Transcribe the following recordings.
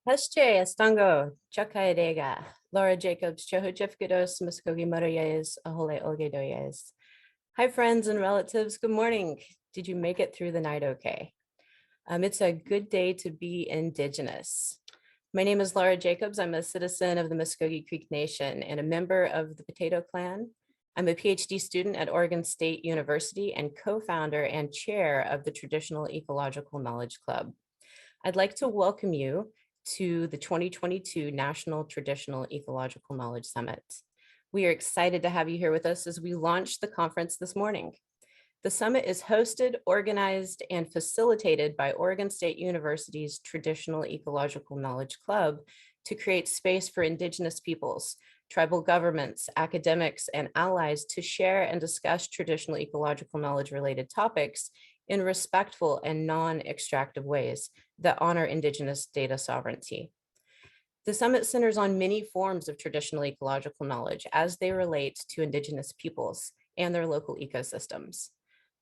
Hesche Estango, Chakaedega, Laura Jacobs, Chohojefkidos, Muskogi Maroyes, Ahole Olgedoyes. Hi, friends and relatives. Good morning. Did you make it through the night okay? It's a good day to be Indigenous. My name is Laura Jacobs. I'm a citizen of the Muskogee Creek Nation and a member of the Potato Clan. I'm a PhD student at Oregon State University and co-founder and chair of the Traditional Ecological Knowledge Club. I'd like to welcome you to the 2022 National Traditional Ecological Knowledge Summit. We are excited to have you here with us as we launch the conference this morning. The summit is hosted, organized, and facilitated by Oregon State University's Traditional Ecological Knowledge Club to create space for Indigenous peoples, tribal governments, academics, and allies to share and discuss traditional ecological knowledge related topics in respectful and non-extractive ways that honor Indigenous data sovereignty. The summit centers on many forms of traditional ecological knowledge as they relate to Indigenous peoples and their local ecosystems.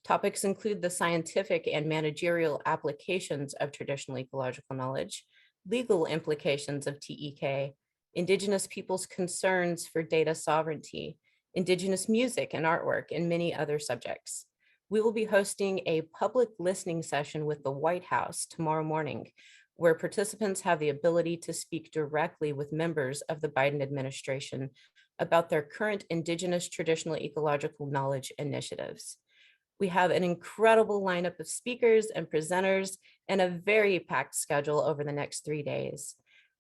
Topics include the scientific and managerial applications of traditional ecological knowledge, legal implications of TEK, Indigenous peoples' concerns for data sovereignty, Indigenous music and artwork, and many other subjects. We will be hosting a public listening session with the White House tomorrow morning, where participants have the ability to speak directly with members of the Biden administration about their current Indigenous traditional ecological knowledge initiatives. We have an incredible lineup of speakers and presenters and a very packed schedule over the next 3 days.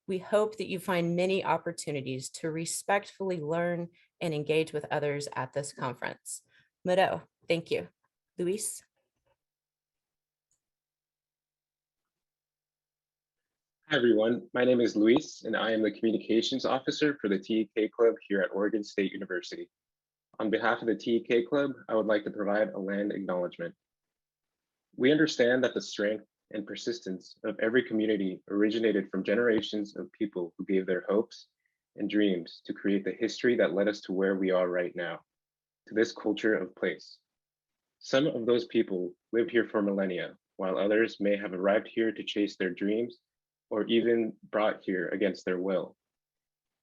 We hope that you find many opportunities to respectfully learn and engage with others at this conference. Mado, thank you. Luis? Hi, everyone. My name is Luis, and I am the Communications Officer for the TEK Club here at Oregon State University. On behalf of the TEK Club, I would like to provide a land acknowledgement. We understand that the strength and persistence of every community originated from generations of people who gave their hopes and dreams to create the history that led us to where we are right now, to this culture of place. Some of those people lived here for millennia, while others may have arrived here to chase their dreams or even brought here against their will.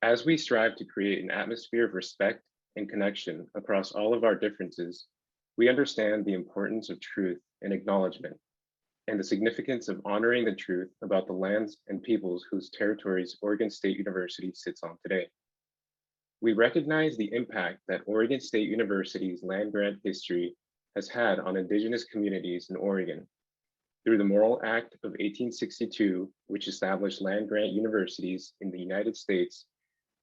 As we strive to create an atmosphere of respect and connection across all of our differences, we understand the importance of truth and acknowledgement and the significance of honoring the truth about the lands and peoples whose territories Oregon State University sits on today. We recognize the impact that Oregon State University's land grant history has had on Indigenous communities in Oregon. Through the Morrill Act of 1862, which established land grant universities in the United States,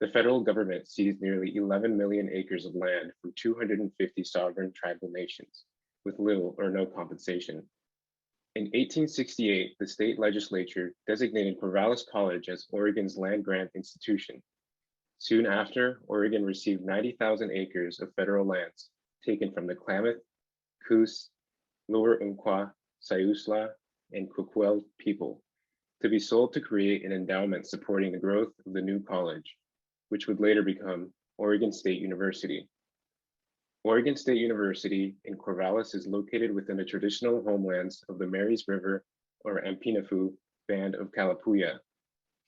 the federal government seized nearly 11 million acres of land from 250 sovereign tribal nations with little or no compensation. In 1868, the state legislature designated Corvallis College as Oregon's land grant institution. Soon after, Oregon received 90,000 acres of federal lands taken from the Klamath, Coos, Lower Umpqua, Siuslaw, and Kukwel people to be sold to create an endowment supporting the growth of the new college, which would later become Oregon State University. Oregon State University in Corvallis is located within the traditional homelands of the Marys River or Ampinafu Band of Kalapuya.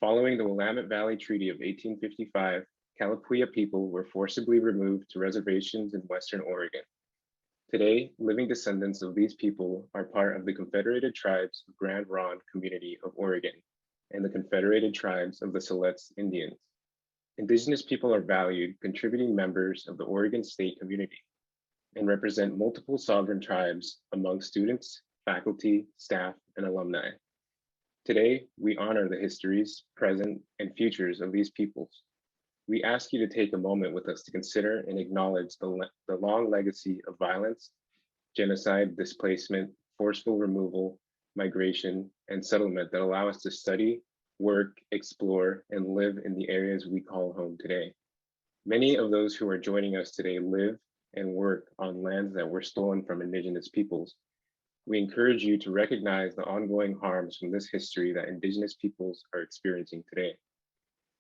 Following the Willamette Valley Treaty of 1855, Kalapuya people were forcibly removed to reservations in Western Oregon. Today, living descendants of these people are part of the Confederated Tribes of Grand Ronde Community of Oregon and the Confederated Tribes of the Siletz Indians. Indigenous people are valued contributing members of the Oregon State community and represent multiple sovereign tribes among students, faculty, staff, and alumni. Today, we honor the histories, present, and futures of these peoples. We ask you to take a moment with us to consider and acknowledge the long legacy of violence, genocide, displacement, forceful removal, migration, and settlement that allow us to study, work, explore, and live in the areas we call home today. Many of those who are joining us today live and work on lands that were stolen from Indigenous peoples. We encourage you to recognize the ongoing harms from this history that Indigenous peoples are experiencing today.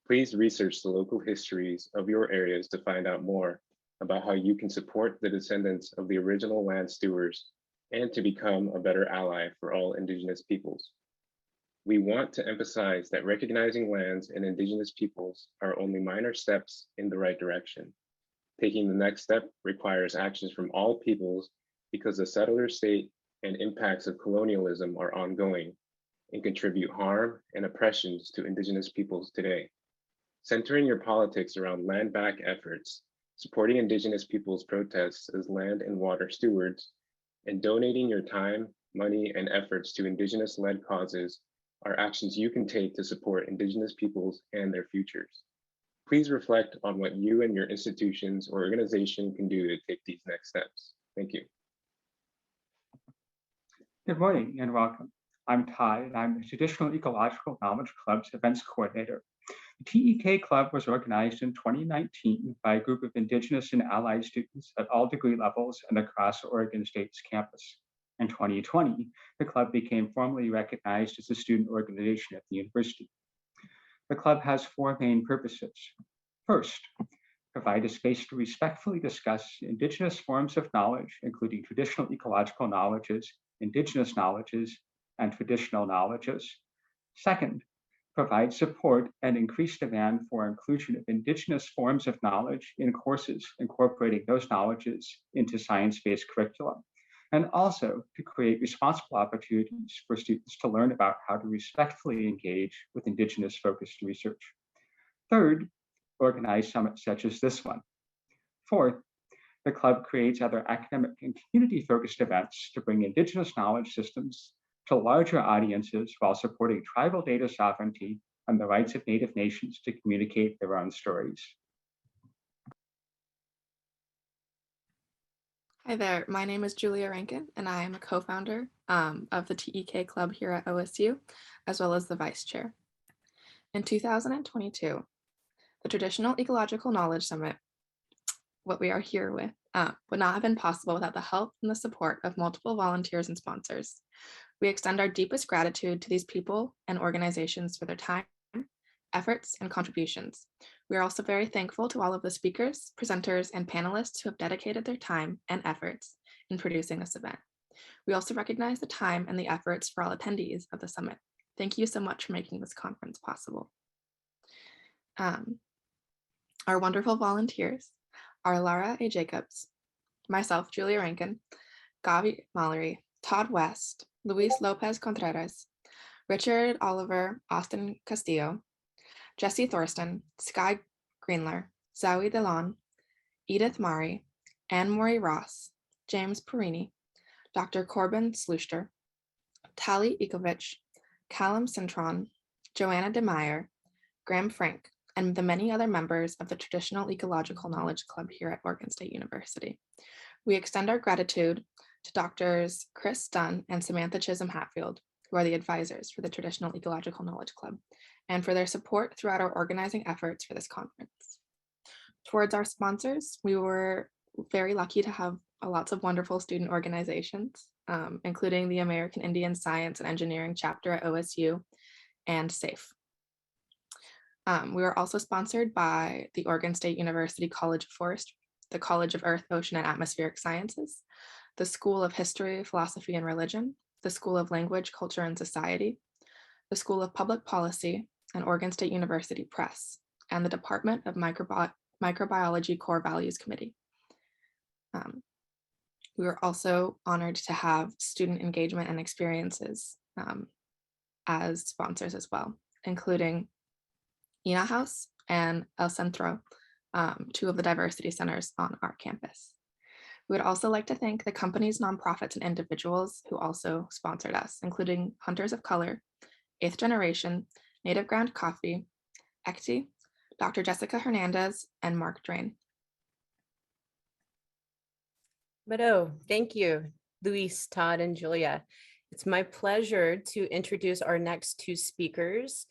Please research the local histories of your areas to find out more about how you can support the descendants of the original land stewards and to become a better ally for all Indigenous peoples. We want to emphasize that recognizing lands and Indigenous peoples are only minor steps in the right direction. Taking the next step requires actions from all peoples because the settler state and impacts of colonialism are ongoing and contribute harm and oppressions to Indigenous peoples today. Centering your politics around land back efforts, supporting Indigenous peoples' protests as land and water stewards, and donating your time, money, and efforts to Indigenous-led causes are actions you can take to support Indigenous peoples and their futures. Please reflect on what you and your institutions or organization can do to take these next steps. Thank you. Good morning and welcome. I'm Todd, and I'm the Traditional Ecological Knowledge Club's events coordinator. The TEK Club was organized in 2019 by a group of Indigenous and allied students at all degree levels and across Oregon State's campus. In 2020, the club became formally recognized as a student organization at the university. The club has four main purposes. First, provide a space to respectfully discuss Indigenous forms of knowledge, including traditional ecological knowledges, Indigenous knowledges, and traditional knowledges. Second, provide support and increase demand for inclusion of Indigenous forms of knowledge in courses incorporating those knowledges into science-based curriculum, and also to create responsible opportunities for students to learn about how to respectfully engage with Indigenous-focused research. Third, organize summits such as this one. Fourth, the club creates other academic and community-focused events to bring Indigenous knowledge systems to larger audiences while supporting tribal data sovereignty and the rights of Native nations to communicate their own stories. Hi there, my name is Julia Rankin, and I am a co-founder of the TEK Club here at OSU, as well as the vice chair. In 2022, the Traditional Ecological Knowledge Summit, what we are here with, would not have been possible without the help and the support of multiple volunteers and sponsors. We extend our deepest gratitude to these people and organizations for their time, efforts, and contributions. We are also very thankful to all of the speakers, presenters, and panelists who have dedicated their time and efforts in producing this event. We also recognize the time and the efforts for all attendees of the summit. Thank you so much for making this conference possible. Our wonderful volunteers are Lara A. Jacobs, myself, Julia Rankin, Gavi Mallory, Todd West, Luis Lopez Contreras, Richard Oliver, Austin Castillo, Jesse Thorsten, Sky Greenler, Zoe Delon, Edith Mari, Anne Marie Ross, James Perini, Dr. Corbin Sluster, Tali Ikovich, Callum Cintron, Joanna DeMeyer, Graham Frank, and the many other members of the Traditional Ecological Knowledge Club here at Oregon State University. We extend our gratitude to Doctors Chris Dunn and Samantha Chisholm Hatfield, who are the advisors for the Traditional Ecological Knowledge Club, and for their support throughout our organizing efforts for this conference. Towards our sponsors, we were very lucky to have lots of wonderful student organizations, including the American Indian Science and Engineering chapter at OSU and SAFE. We were also sponsored by the Oregon State University College of Forestry, the College of Earth, Ocean, and Atmospheric Sciences, the School of History, Philosophy, and Religion, the School of Language, Culture, and Society, the School of Public Policy, and Oregon State University Press, and the Department of Microbiology Core Values Committee. We were also honored to have student engagement and experiences as sponsors as well, including Ina House and El Centro, two of the diversity centers on our campus. We would also like to thank the companies, nonprofits, and individuals who also sponsored us, including Hunters of Color, 8th Generation, Native Ground Coffee, ECTI, Dr. Jessica Hernandez, and Mark Drain. Thank you, Luis, Todd, and Julia. It's my pleasure to introduce our next two speakers,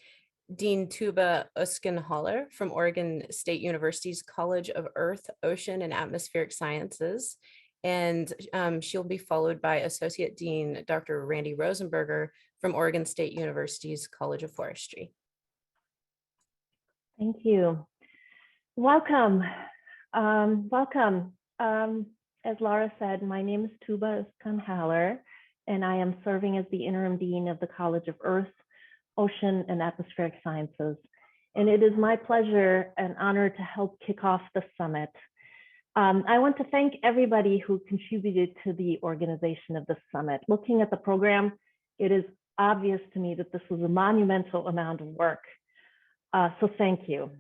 Dean Tuba Özkan-Haller from Oregon State University's College of Earth, Ocean, and Atmospheric Sciences. And she'll be followed by Associate Dean Dr. Randy Rosenberger from Oregon State University's College of Forestry. Thank you. Welcome. Welcome. As Laura said, my name is Tuba Özkan-Haller, and I am serving as the Interim Dean of the College of Earth, Ocean, and Atmospheric Sciences. And it is my pleasure and honor to help kick off the summit. I want to thank everybody who contributed to the organization of the summit. Looking at the program, it is obvious to me that this was a monumental amount of work. So thank you.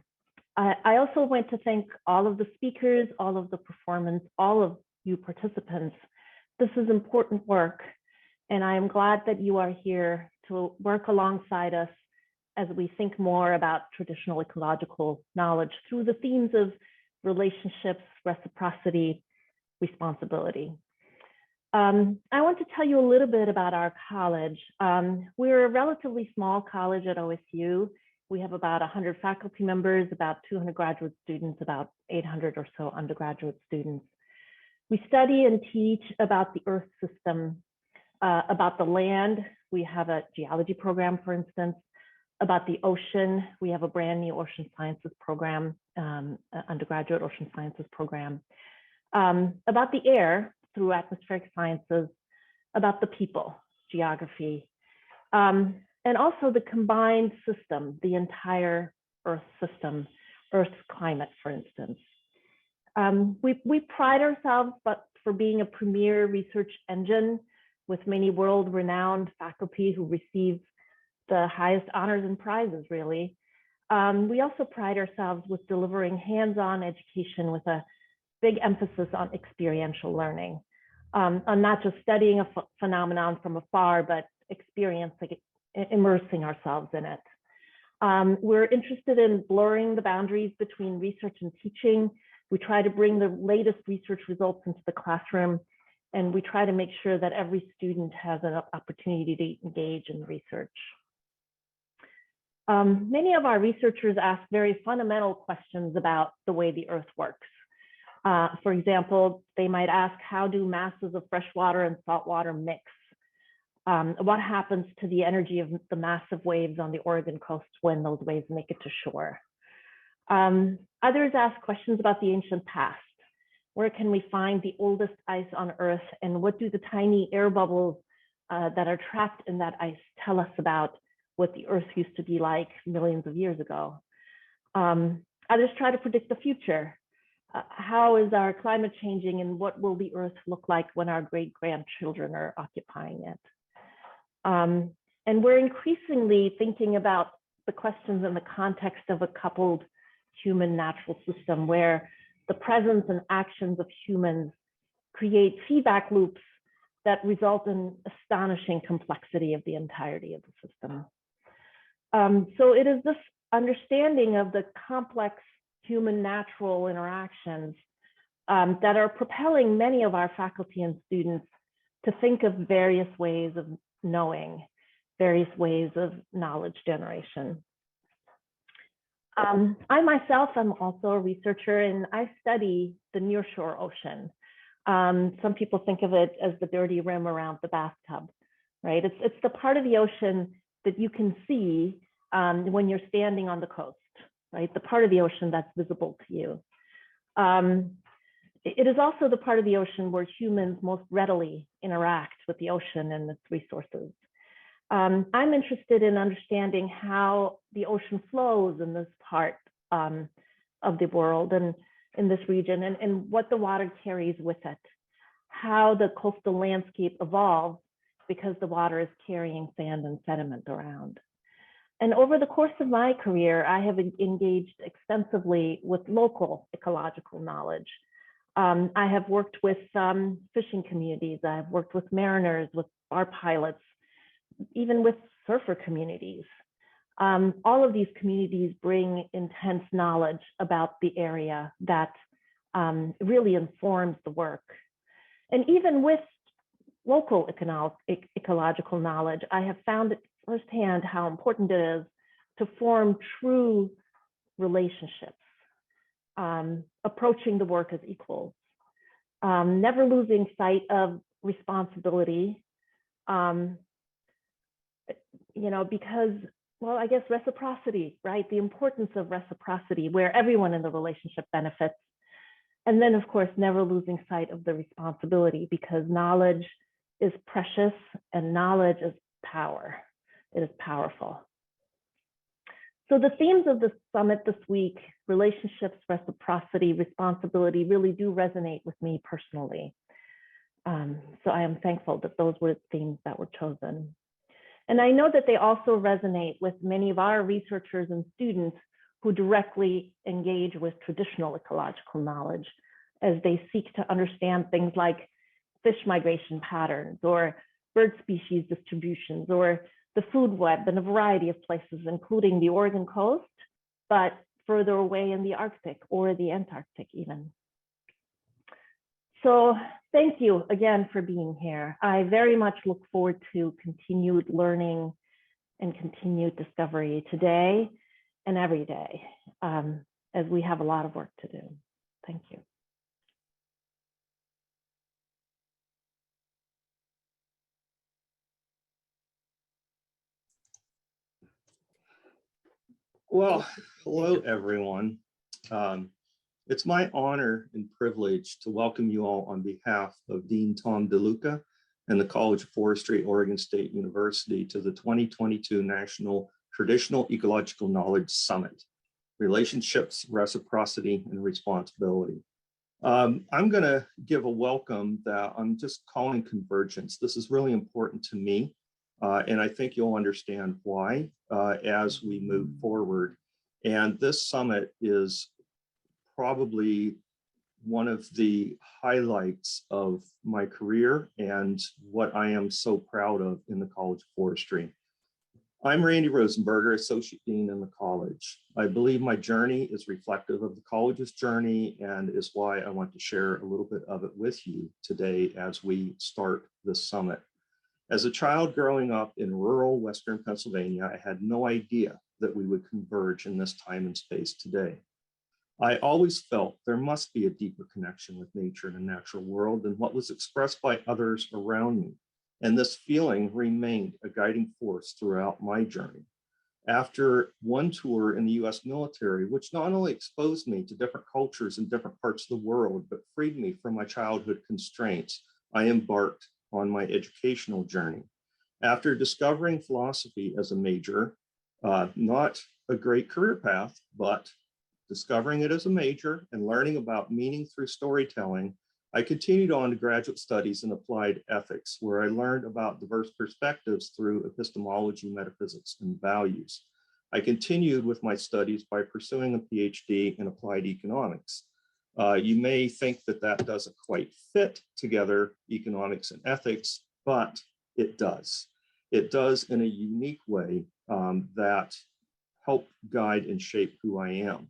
I also want to thank all of the speakers, all of the performers, all of you participants. This is important work, and I am glad that you are here to work alongside us as we think more about traditional ecological knowledge through the themes of relationships, reciprocity, responsibility. I want to tell you a little bit about our college. We're a relatively small college at OSU. We have about 100 faculty members, about 200 graduate students, about 800 or so undergraduate students. We study and teach about the Earth system, about the land. We have a geology program, for instance, about the ocean. We have a brand new ocean sciences program, undergraduate ocean sciences program, about the air through atmospheric sciences, about the people, geography, and also the combined system, the entire Earth system, Earth's climate, for instance. We pride ourselves for being a premier research engine with many world-renowned faculty who receive the highest honors and prizes, really. We also pride ourselves with delivering hands-on education with a big emphasis on experiential learning, on not just studying a phenomenon from afar, but experiencing it, immersing ourselves in it. We're interested in blurring the boundaries between research and teaching. We try to bring the latest research results into the classroom, and we try to make sure that every student has an opportunity to engage in research. Many of our researchers ask very fundamental questions about the way the Earth works. For example, they might ask, how do masses of fresh water and salt water mix? What happens to the energy of the massive waves on the Oregon coast when those waves make it to shore? Others ask questions about the ancient past. Where can we find the oldest ice on Earth, and what do the tiny air bubbles that are trapped in that ice tell us about what the Earth used to be like millions of years ago? Others try to predict the future. How is our climate changing, and what will the Earth look like when our great-grandchildren are occupying it? And we're increasingly thinking about the questions in the context of a coupled human natural system where the presence and actions of humans create feedback loops that result in astonishing complexity of the entirety of the system. So it is this understanding of the complex human natural interactions that are propelling many of our faculty and students to think of various ways of knowing, various ways of knowledge generation. I myself am also a researcher, and I study the nearshore ocean. Some people think of it as the dirty rim around the bathtub, right? It's the part of the ocean that you can see when you're standing on the coast, right? The part of the ocean that's visible to you. It is also the part of the ocean where humans most readily interact with the ocean and its resources. I'm interested in understanding how the ocean flows in this part of the world and in this region, and what the water carries with it, how the coastal landscape evolves because the water is carrying sand and sediment around. And over the course of my career, I have engaged extensively with local ecological knowledge. I have worked with fishing communities. I have worked with mariners, with bar pilots, even with surfer communities. All of these communities bring intense knowledge about the area that really informs the work. And even with local ecological knowledge, I have found it firsthand how important it is to form true relationships, approaching the work as equals, never losing sight of responsibility, because, well, I guess reciprocity, right? The importance of reciprocity, where everyone in the relationship benefits. And then, of course, never losing sight of the responsibility, because knowledge is precious and knowledge is power. It is powerful. So the themes of the summit this week, relationships, reciprocity, responsibility, really do resonate with me personally. So I am thankful that those were themes that were chosen. And I know that they also resonate with many of our researchers and students who directly engage with traditional ecological knowledge as they seek to understand things like fish migration patterns or bird species distributions or the food web in a variety of places, including the Oregon coast, but further away in the Arctic or the Antarctic even. So thank you again for being here. I very much look forward to continued learning and continued discovery today and every day, as we have a lot of work to do. Thank you. Well, hello, everyone. It's my honor and privilege to welcome you all on behalf of Dean Tom DeLuca and the College of Forestry, Oregon State University to the 2022 National Traditional Ecological Knowledge Summit, Relationships, Reciprocity, and Responsibility. I'm going to give a welcome that I'm just calling convergence. This is really important to me, and I think you'll understand why as we move forward. And this summit is probably one of the highlights of my career and what I am so proud of in the College of Forestry. I'm Randy Rosenberger, Associate Dean in the college. I believe my journey is reflective of the college's journey and is why I want to share a little bit of it with you today as we start this summit. As a child growing up in rural Western Pennsylvania, I had no idea that we would converge in this time and space today. I always felt there must be a deeper connection with nature and the natural world than what was expressed by others around me. And this feeling remained a guiding force throughout my journey. After one tour in the US military, which not only exposed me to different cultures in different parts of the world, but freed me from my childhood constraints, I embarked on my educational journey. After discovering philosophy as a major, not a great career path, but discovering it as a major and learning about meaning through storytelling, I continued on to graduate studies in applied ethics, where I learned about diverse perspectives through epistemology, metaphysics, and values. I continued with my studies by pursuing a PhD in applied economics. You may think that that doesn't quite fit together, economics and ethics, but it does. It does in a unique way that help guide and shape who I am.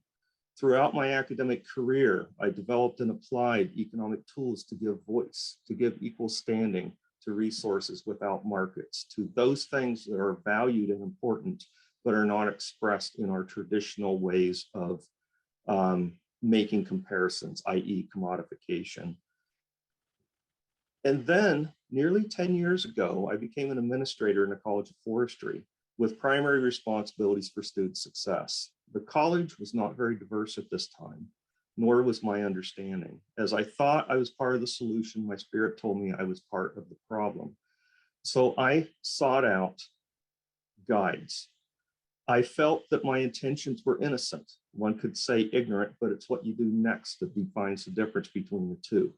Throughout my academic career, I developed and applied economic tools to give voice, to give equal standing to resources without markets, to those things that are valued and important, but are not expressed in our traditional ways of making comparisons, i.e. commodification. And then nearly 10 years ago, I became an administrator in the College of Forestry with primary responsibilities for student success. The college was not very diverse at this time, nor was my understanding. As I thought I was part of the solution, my spirit told me I was part of the problem. So I sought out guides. I felt that my intentions were innocent. One could say ignorant, but it's what you do next that defines the difference between the two.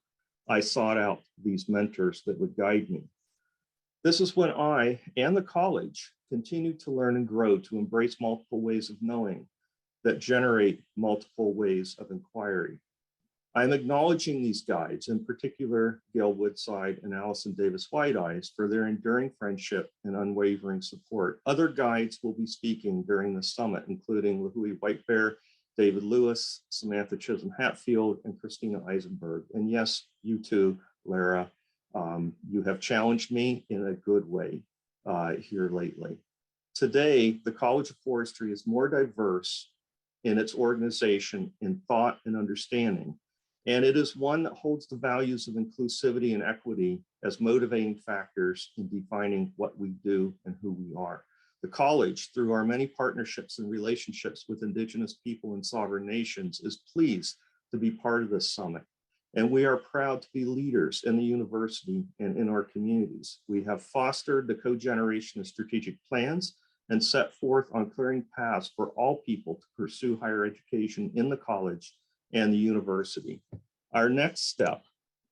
I sought out these mentors that would guide me. This is when I and the college continued to learn and grow to embrace multiple ways of knowing that generate multiple ways of inquiry. I'm acknowledging these guides, in particular, Gail Woodside and Allison Davis White-Eyes, for their enduring friendship and unwavering support. Other guides will be speaking during the summit, including Lahui Whitebear, David Lewis, Samantha Chisholm Hatfield, and Christina Eisenberg. And yes, you too, Lara, you have challenged me in a good way here lately. Today, the College of Forestry is more diverse in its organization, in thought and understanding. And it is one that holds the values of inclusivity and equity as motivating factors in defining what we do and who we are. The college, through our many partnerships and relationships with Indigenous people and sovereign nations, is pleased to be part of this summit. And we are proud to be leaders in the university and in our communities. We have fostered the co-generation of strategic plans and set forth on clearing paths for all people to pursue higher education in the college and the university. Our next step,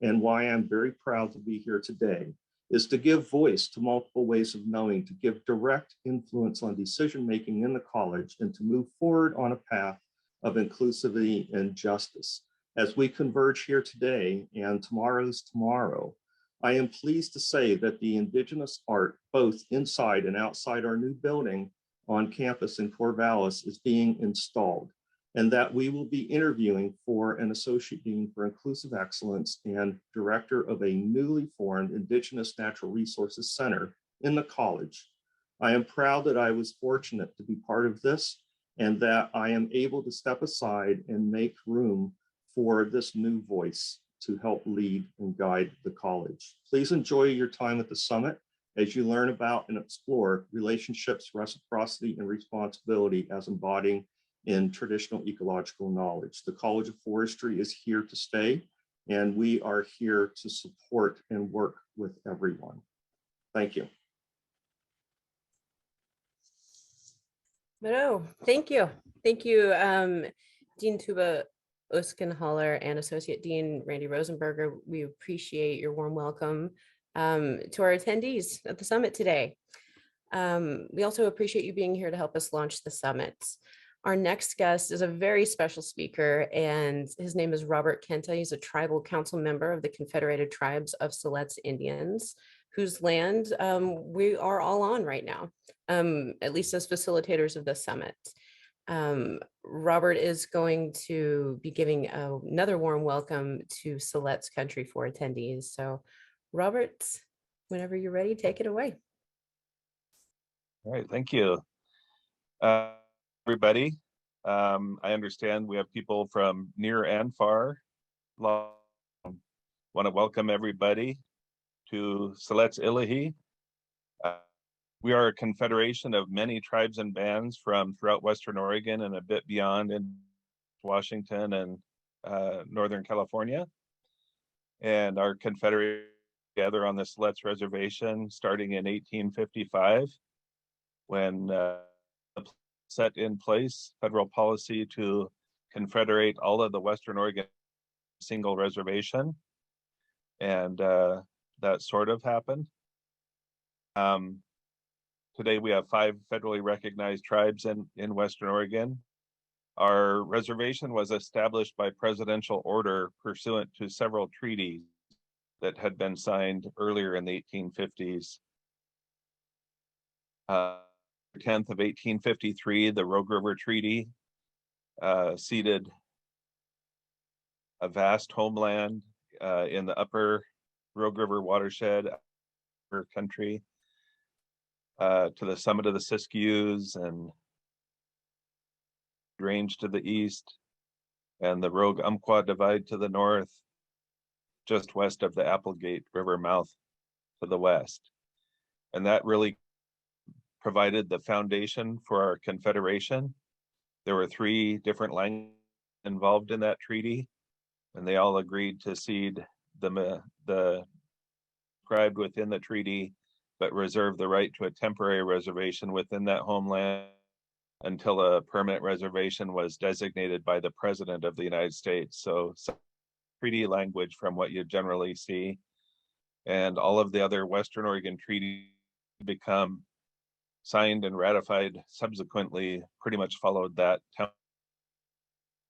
and why I'm very proud to be here today, is to give voice to multiple ways of knowing, to give direct influence on decision-making in the college, and to move forward on a path of inclusivity and justice. As we converge here today and tomorrow's tomorrow, I am pleased to say that the Indigenous art, both inside and outside our new building on campus in Corvallis, is being installed, and that we will be interviewing for an Associate Dean for Inclusive Excellence and Director of a newly formed Indigenous Natural Resources Center in the college. I am proud that I was fortunate to be part of this and that I am able to step aside and make room for this new voice to help lead and guide the college. Please enjoy your time at the summit as you learn about and explore relationships, reciprocity, and responsibility as embodying in traditional ecological knowledge. The College of Forestry is here to stay, and we are here to support and work with everyone. Thank you. Thank you. Thank you, Dean Tuba Özkan-Haller and Associate Dean Randy Rosenberger. We appreciate your warm welcome to our attendees at the summit today. We also appreciate you being here to help us launch the summit. Our next guest is a very special speaker, and his name is Robert Kenta. He's a tribal council member of the Confederated Tribes of Siletz Indians, whose land we are all on right now, at least as facilitators of the summit. Robert is going to be giving another warm welcome to Siletz Country for attendees. So Robert, whenever you're ready, take it away. All right, thank you. Everybody, I understand we have people from near and far. Want to welcome everybody to Siletz Ilahi. We are a confederation of many tribes and bands from throughout Western Oregon and a bit beyond in Washington and Northern California. And our confederation together on the Siletz Reservation starting in 1855, when set in place federal policy to confederate all of the Western Oregon single reservation. And that sort of happened. Today we have 5 federally recognized tribes in Western Oregon. Our reservation was established by presidential order pursuant to several treaties that had been signed earlier in the 1850s. 10th of 1853, the Rogue River Treaty ceded a vast homeland in the upper Rogue River watershed country to the summit of the Siskiyous and Range to the east, and the Rogue Umpqua Divide to the north, just west of the Applegate River mouth to the west. And that really provided the foundation for our confederation. There were 3 different languages involved in that treaty, and they all agreed to cede the described within the treaty, but reserve the right to a temporary reservation within that homeland until a permanent reservation was designated by the President of the United States. So treaty language from what you generally see. And all of the other Western Oregon treaties become signed and ratified subsequently, pretty much followed that.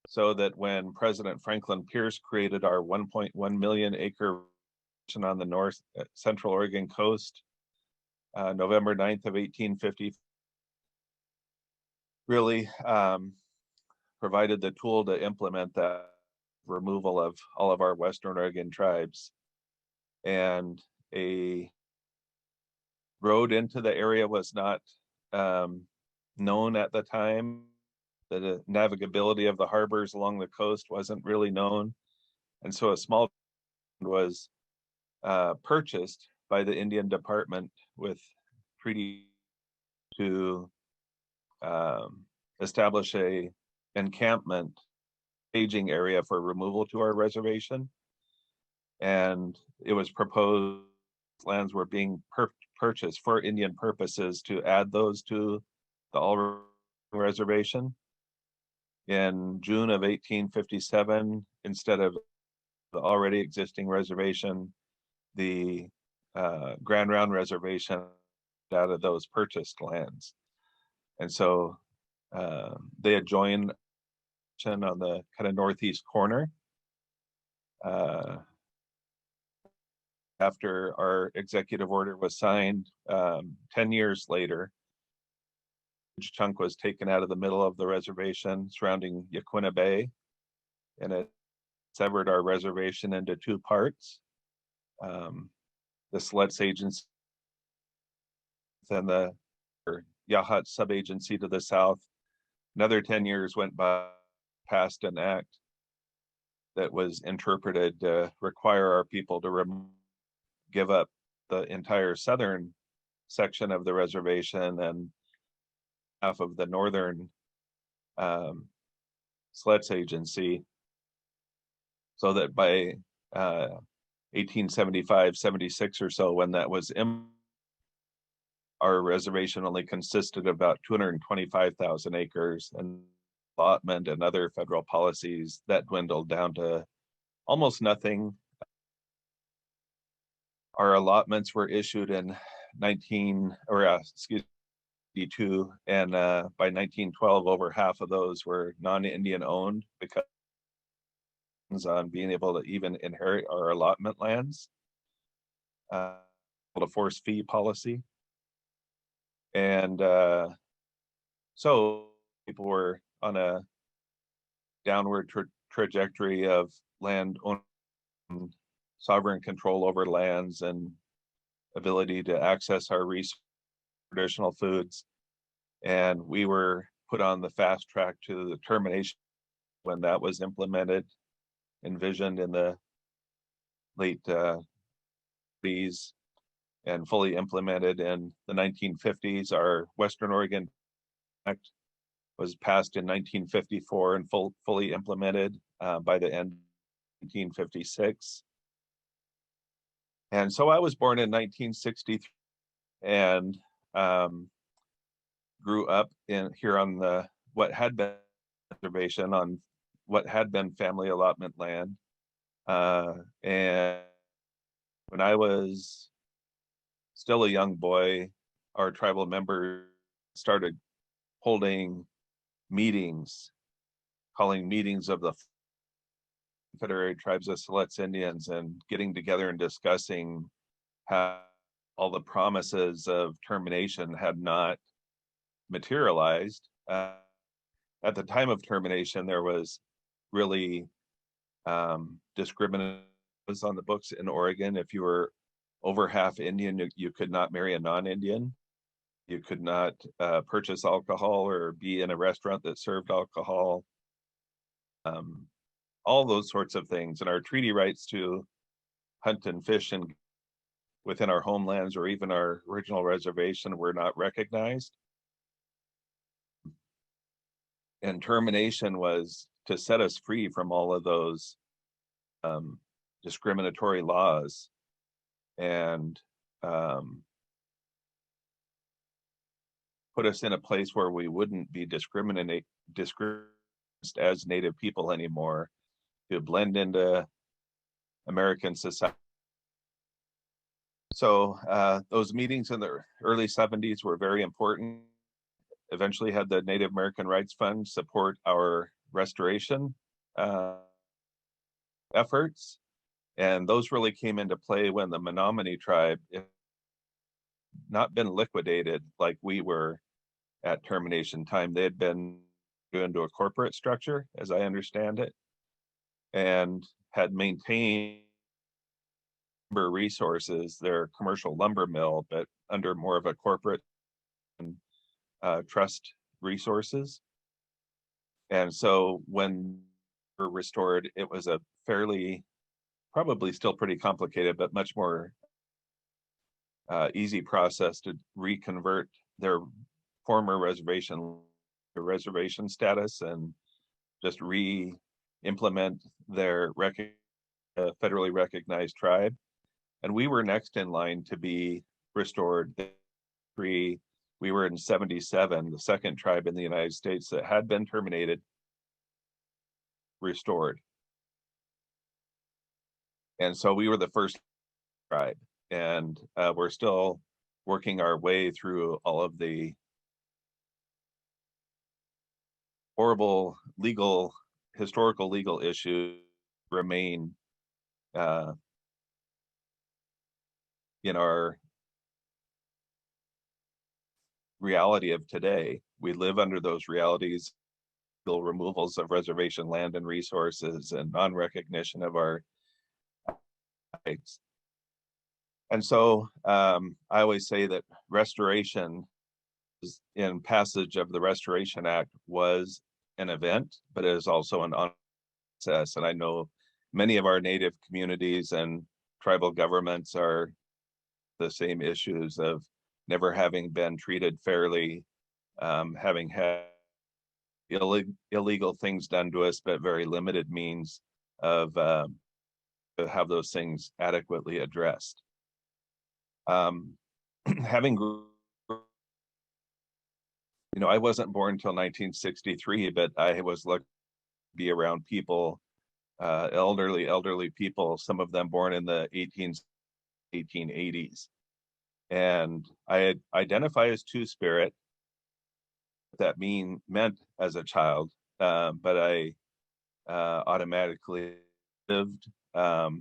So that when President Franklin Pierce created our 1.1 million acre on the north central Oregon coast, November 9th of 1850, really provided the tool to implement that removal of all of our Western Oregon tribes. And a road into the area was not known at the time. The navigability of the harbors along the coast wasn't really known. And so a small was purchased by the Indian Department with treaty to establish a encampment staging area for removal to our reservation. And it was proposed lands were being purchased for Indian purposes to add those to the All Reservation. In June of 1857, instead of the already existing reservation, the Grand Round Reservation out of those purchased lands. And so they adjoin on the kind of northeast corner. After our executive order was signed, 10 years later, a chunk was taken out of the middle of the reservation surrounding Yaquina Bay, and it severed our reservation into two parts. The Siletz Agency and the Yahat Subagency to the south. Another 10 years went by, passed an act that was interpreted to require our people to give up the entire southern section of the reservation and half of the northern Siletz Agency, so that by 1875, 76 or so, when that was our reservation only consisted of about 225,000 acres, and allotment and other federal policies that dwindled down to almost nothing. Our allotments were issued in 1982, and by 1912, over half of those were non-Indian owned because on being able to even inherit our allotment lands, the force fee policy. And so people were on a downward trajectory of land ownership, sovereign control over lands, and ability to access our traditional foods. And we were put on the fast track to the termination when that was envisioned in the late 30s and fully implemented in the 1950s. Our Western Oregon Act was passed in 1954 and fully implemented by the end of 1956. And so I was born in 1963 and grew up here on what had been reservation, on what had been family allotment land. And when I was still a young boy, our tribal members started holding meetings, calling meetings of the Confederated Tribes of Siletz Indians, and getting together and discussing how all the promises of termination had not materialized. At the time of termination, there was really discrimination on the books in Oregon. If you were over half Indian, you could not marry a non-Indian. You could not purchase alcohol or be in a restaurant that served alcohol. All those sorts of things. And our treaty rights to hunt and fish and within our homelands or even our original reservation were not recognized. And termination was to set us free from all of those discriminatory laws and put us in a place where we wouldn't be discriminated as Native people anymore, to blend into American society. So those meetings in the early 70s were very important. Eventually had the Native American Rights Fund support our restoration efforts. And those really came into play when the Menominee tribe had not been liquidated like we were at termination time. They had been into a corporate structure, as I understand it, and had maintained lumber resources, their commercial lumber mill, but under more of a corporate trust resources. And so when we were restored, it was a fairly, probably still pretty complicated, but much more easy process to reconvert their former reservation to reservation status and just re-implement their federally recognized tribe. And we were next in line to be restored. we were in 77, the second tribe in the United States that had been terminated, restored. And so we were the first tribe, and we're still working our way through all of the horrible historical legal issues remain in our reality of today. We live under those realities, removals of reservation land and resources, and non-recognition of our rights. And so I always say that restoration in passage of the Restoration Act was an event, but it is also an ongoing process. And I know many of our Native communities and tribal governments are the same issues of never having been treated fairly, having had illegal things done to us, but very limited means of to have those things adequately addressed. Having, I wasn't born until 1963, but I was lucky to be around people, elderly people, some of them born in the 1880s. And I identify as Two-Spirit. That meant as a child, but I automatically lived up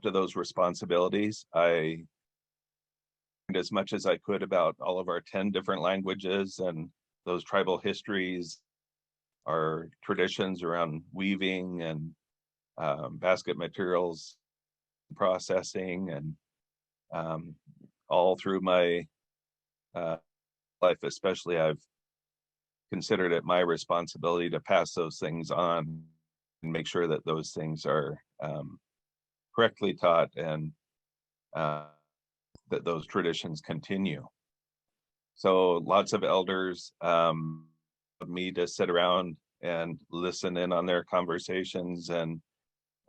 to those responsibilities. I learned as much as I could about all of our 10 different languages and those tribal histories, our traditions around weaving and basket materials processing, and all through my life especially, I've considered it my responsibility to pass those things on and make sure that those things are correctly taught, and that those traditions continue. So lots of elders me to sit around and listen in on their conversations and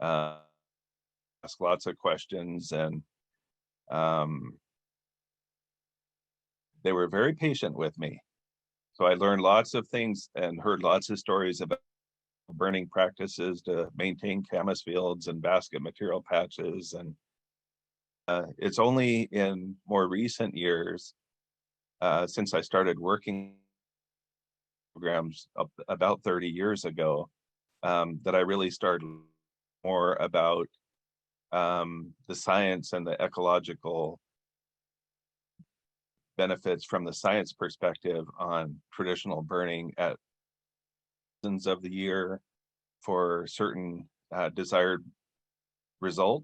ask lots of questions, and they were very patient with me. So I learned lots of things and heard lots of stories about burning practices to maintain camas fields and basket material patches. And it's only in more recent years, since I started working programs about 30 years ago, that I really started more about the science and the ecological benefits from the science perspective on traditional burning at seasons of the year for certain desired result,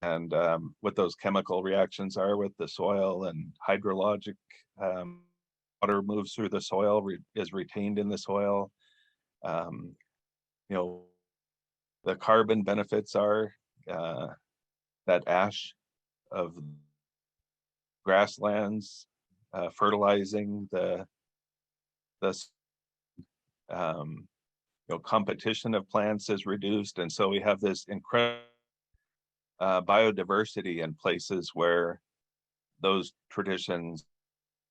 and what those chemical reactions are with the soil and hydrologic water moves through the soil, is retained in the soil. The carbon benefits are that ash of grasslands fertilizing the competition of plants is reduced, and so we have this incredible biodiversity in places where those traditions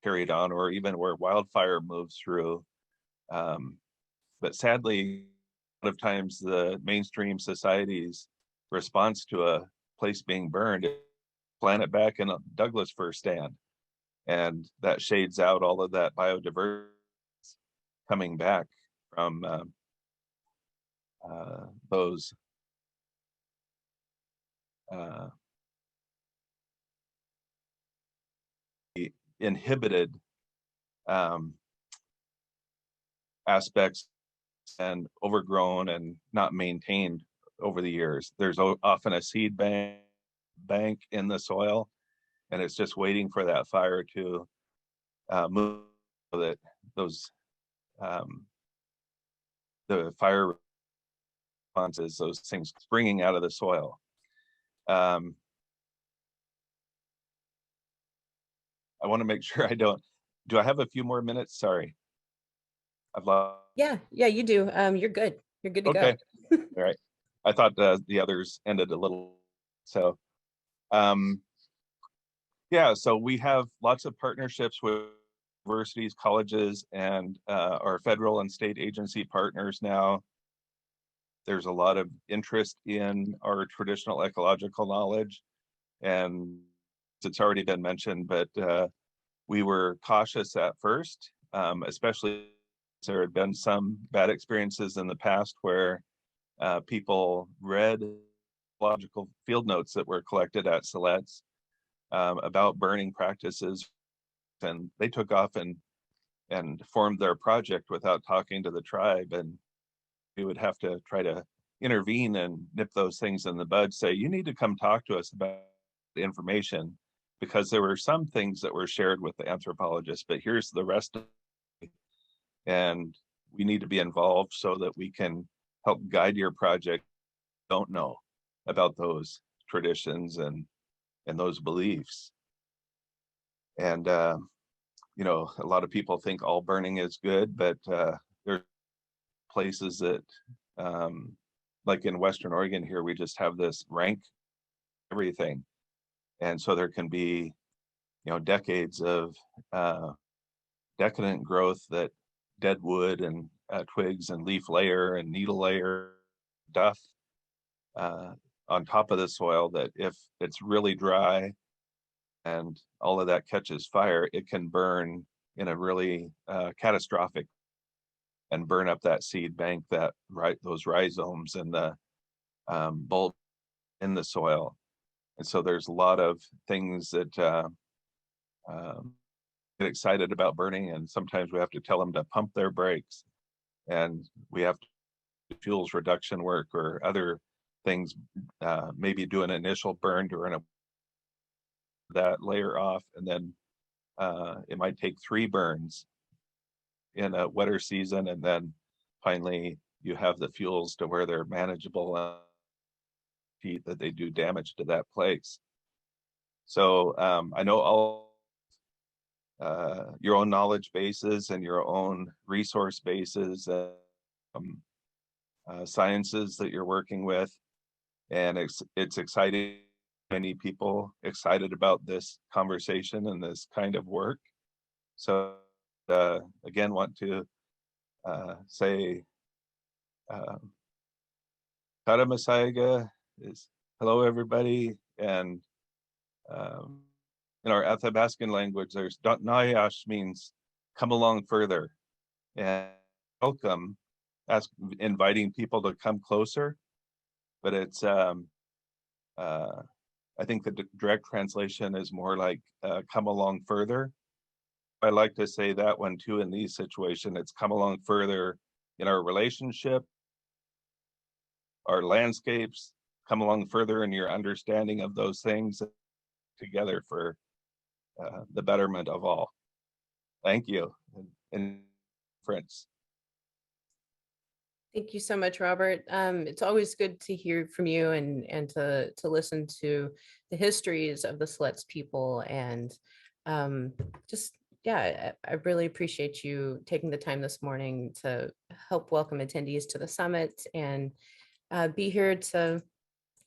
carried on, or even where wildfire moves through. But sadly, a lot of times the mainstream society's response to a place being burned is plant it back in a Douglas fir stand, and that shades out all of that biodiversity coming back from those inhibited aspects and overgrown and not maintained over the years. There's often a seed bank in the soil, and it's just waiting for that fire to move, so that those the fire responses, those things springing out of the soil. I want to make sure I don't. Do I have a few more minutes? Sorry, I've lost. Yeah, you do. You're good. You're good to Okay. go. All right. I thought the others ended a little. So, Yeah, so we have lots of partnerships with universities, colleges, and our federal and state agency partners now. There's a lot of interest in our traditional ecological knowledge, and it's already been mentioned, but we were cautious at first, especially there had been some bad experiences in the past where people read ecological field notes that were collected at Siletz about burning practices, and they took off and formed their project without talking to the tribe, and we would have to try to intervene and nip those things in the bud, say, you need to come talk to us about the information, because there were some things that were shared with the anthropologists, but here's the rest of it, and we need to be involved so that we can help guide your project. Don't know about those traditions and those beliefs. And you know, a lot of people think all burning is good, but there's places that like in Western Oregon here, we just have this rank everything, and so there can be, you know, decades of decadent growth, that dead wood and twigs and leaf layer and needle layer, duff on top of the soil, that if it's really dry and all of that catches fire, it can burn in a really catastrophic and burn up that seed bank, that those rhizomes and the bulb in the soil. And so there's a lot of things that get excited about burning, and sometimes we have to tell them to pump their brakes, and we have to do fuels reduction work or other things, maybe do an initial burn during that layer off, and then it might take 3 burns in a wetter season, and then finally you have the fuels to where they're manageable heat, that they do damage to that place. So I know all your own knowledge bases and your own resource bases, sciences that you're working with, and it's exciting. Many people excited about this conversation and this kind of work. So again, want to say Kara Masaiga is hello everybody, and in our Athabascan language, there's Nayash means come along further, and welcome, inviting people to come closer, but it's I think the direct translation is more like come along further. I like to say that one too in these situations. It's come along further in our relationship, our landscapes, come along further in your understanding of those things together for the betterment of all. Thank you. And friends. Thank you so much, Robert. It's always good to hear from you and to listen to the histories of the Siletz people, and just, yeah, I really appreciate you taking the time this morning to help welcome attendees to the summit and be here to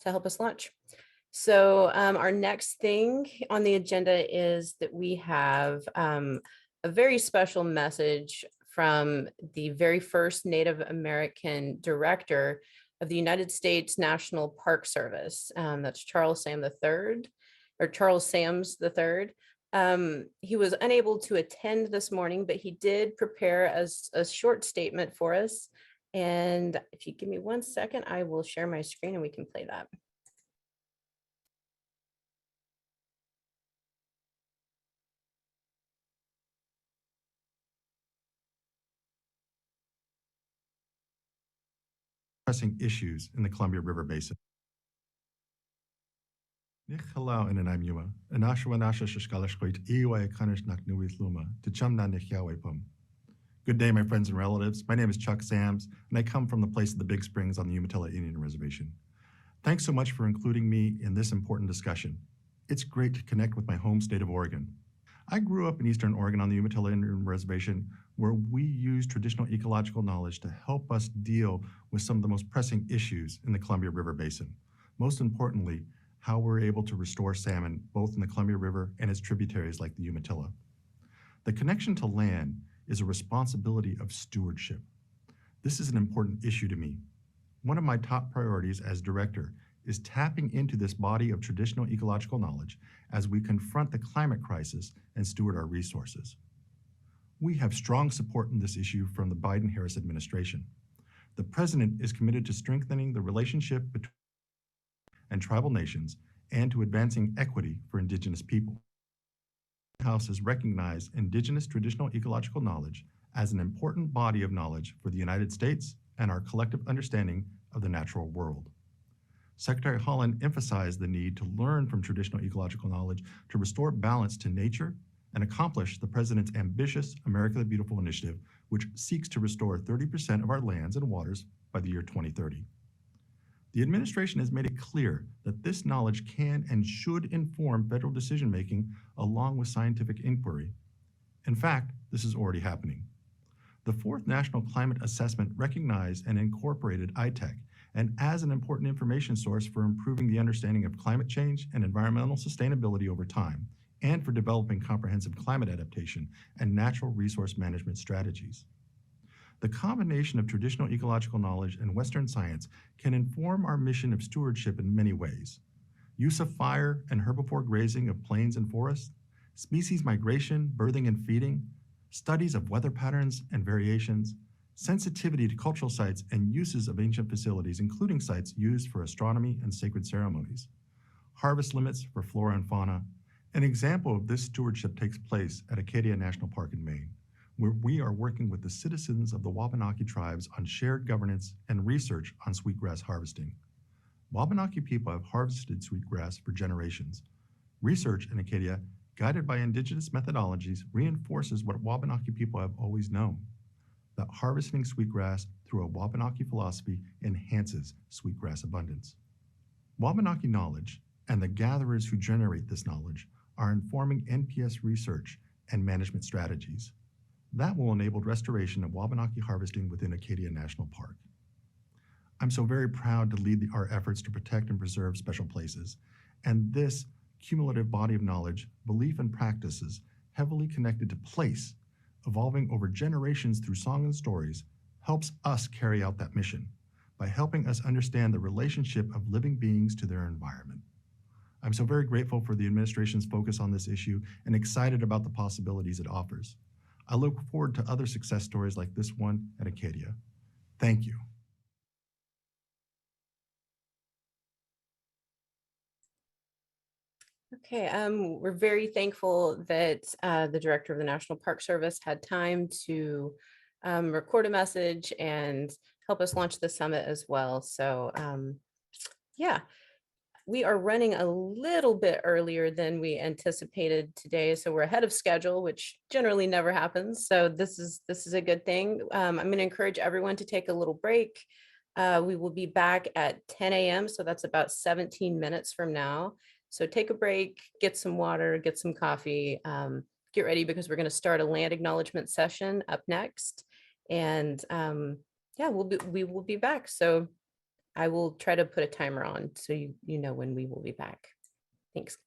help us launch. So our next thing on the agenda is that we have a very special message from the very first Native American director of the United States National Park Service. That's Charles Sams III. He was unable to attend this morning, but he did prepare a short statement for us. And if you give me 1 second, I will share my screen and we can play that. Pressing issues in the Columbia River Basin. Good day, my friends and relatives. My name is Chuck Sams, and I come from the place of the Big Springs on the Umatilla Indian Reservation. Thanks so much for including me in this important discussion. It's great to connect with my home state of Oregon. I grew up in Eastern Oregon on the Umatilla Indian Reservation, where we use traditional ecological knowledge to help us deal with some of the most pressing issues in the Columbia River Basin. Most importantly, how we're able to restore salmon both in the Columbia River and its tributaries like the Umatilla. The connection to land is a responsibility of stewardship. This is an important issue to me. One of my top priorities as director is tapping into this body of traditional ecological knowledge as we confront the climate crisis and steward our resources. We have strong support in this issue from the Biden-Harris administration. The president is committed to strengthening the relationship between and tribal nations and to advancing equity for Indigenous people. The House has recognized Indigenous traditional ecological knowledge as an important body of knowledge for the United States and our collective understanding of the natural world. Secretary Holland emphasized the need to learn from traditional ecological knowledge to restore balance to nature and accomplish the president's ambitious America the Beautiful initiative, which seeks to restore 30% of our lands and waters by the year 2030. The administration has made it clear that this knowledge can and should inform federal decision-making along with scientific inquiry. In fact, this is already happening. The fourth National Climate Assessment recognized and incorporated ITEK and as an important information source for improving the understanding of climate change and environmental sustainability over time, and for developing comprehensive climate adaptation and natural resource management strategies. The combination of traditional ecological knowledge and Western science can inform our mission of stewardship in many ways. Use of fire and herbivore grazing of plains and forests, species migration, birthing and feeding, studies of weather patterns and variations, sensitivity to cultural sites and uses of ancient facilities, including sites used for astronomy and sacred ceremonies, harvest limits for flora and fauna. An example of this stewardship takes place at Acadia National Park in Maine, where we are working with the citizens of the Wabanaki tribes on shared governance and research on sweetgrass harvesting. Wabanaki people have harvested sweetgrass for generations. Research in Acadia, guided by Indigenous methodologies, reinforces what Wabanaki people have always known, that harvesting sweetgrass through a Wabanaki philosophy enhances sweetgrass abundance. Wabanaki knowledge and the gatherers who generate this knowledge are informing NPS research and management strategies. That will enable restoration of Wabanaki harvesting within Acadia National Park. I'm so very proud to lead our efforts to protect and preserve special places, and this cumulative body of knowledge, belief, and practices heavily connected to place, evolving over generations through song and stories, helps us carry out that mission by helping us understand the relationship of living beings to their environment. I'm so very grateful for the administration's focus on this issue and excited about the possibilities it offers. I look forward to other success stories like this one at Acadia. Thank you. Okay, we're very thankful that the director of the National Park Service had time to record a message and help us launch the summit as well. So yeah, we are running a little bit earlier than we anticipated today. So we're ahead of schedule, which generally never happens. So this is a good thing. I'm going to encourage everyone to take a little break. We will be back at 10 a.m. So that's about 17 minutes from now. So take a break, get some water, get some coffee, get ready because we're going to start a land acknowledgement session up next. And yeah, we will be back. So I will try to put a timer on so you know when we will be back. Thanks.